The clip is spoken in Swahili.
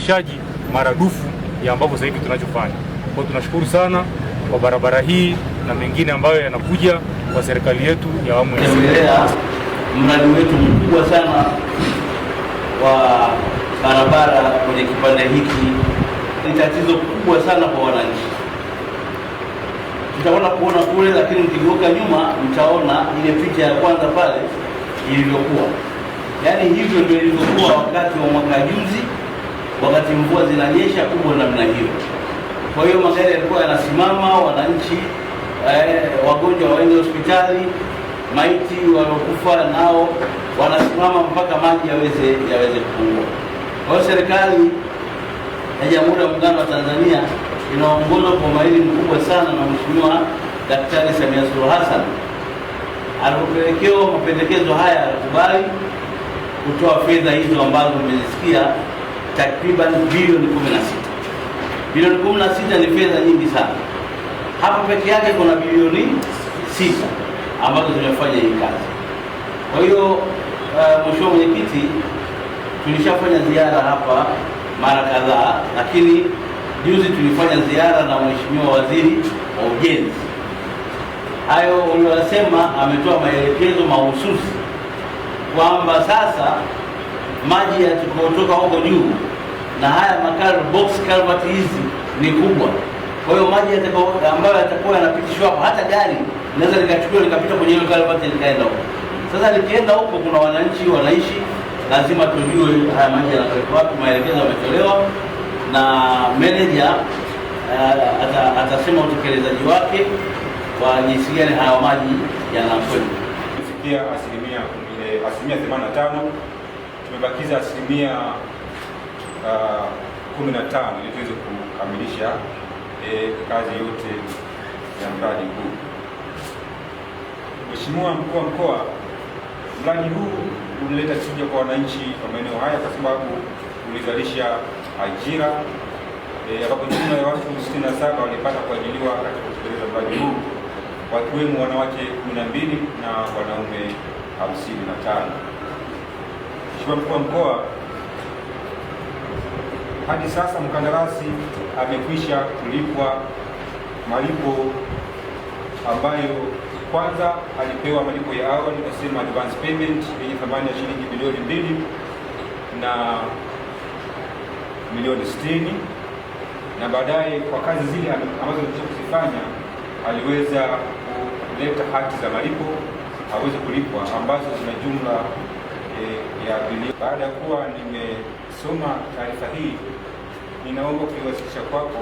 uzalishaji maradufu ya ambavyo sasa hivi tunachofanya. Kwa tunashukuru sana kwa barabara hii na mengine ambayo yanakuja kwa serikali yetu ya awamu ya sita. Mradi wetu mkubwa sana wa barabara kwenye kipande hiki ni tatizo kubwa sana kwa wananchi. Tutaona kuona kule, lakini mkigeuka nyuma mtaona ile picha ya kwanza pale ilivyokuwa. Yaani hivyo ndio ilivyokuwa wakati wa mwaka juzi, wakati mvua zinanyesha kubwa namna hiyo. Kwa hiyo magari yalikuwa yanasimama, wananchi wagonjwa waende hospitali, maiti waliokufa nao wanasimama mpaka maji yaweze kupungua. Kwa hiyo serikali ya Jamhuri ya Muungano wa Tanzania inaongozwa kwa umahiri mkubwa sana na Mheshimiwa Daktari Samia Suluhu Hassan. Alipopelekewa mapendekezo haya alikubali kutoa fedha hizo ambazo mmezisikia, takriban bilioni 16. Bilioni 16 ni fedha nyingi sana. Hapa peke yake kuna bilioni 6 ambazo zimefanya hii kazi. Kwa hiyo Mheshimiwa Mwenyekiti, tulishafanya ziara hapa mara kadhaa, lakini juzi tulifanya ziara na Mheshimiwa Waziri wa Ujenzi. Hayo uliyosema, ametoa maelekezo mahususi kwamba sasa maji yatakayotoka huko juu na haya box culvert hizi ni kubwa. Kwa hiyo maji ambayo yatakuwa yanapitishwa hapo, hata gari linaweza likachukua likapita kwenye hiyo culvert likaenda huko. Sasa likienda huko, kuna wananchi wanaishi, lazima tujue haya maji yanatoka wapi. Maelekezo yametolewa na manager atasema utekelezaji wake kwa jinsi gani haya maji yanakwenda. Kufikia asilimia 85, tumebakiza asilimia 15 ili tuweze kukamilisha kazi yote ya mradi huu. Mheshimiwa Mkuu wa Mkoa, mradi huu unaleta tija kwa wananchi wa maeneo haya kwa sababu ulizalisha ajira ambapo jumla ya watu 67 walipata kuajiliwa katika kutekeleza mradi huu, wakiwemo wanawake 12 na wanaume 55. Mheshimiwa Mkuu wa Mkoa, hadi sasa mkandarasi amekwisha kulipwa malipo ambayo kwanza alipewa malipo ya awali, tunasema advance payment yenye thamani ya shilingi bilioni 2 na milioni 60, na baadaye kwa kazi zile ambazo alizokwisha kuzifanya aliweza kuleta hati za malipo aweze kulipwa ambazo zina jumla ya bilioni. Baada ya kuwa nimesoma taarifa hii, ninaomba kuiwasilisha kwako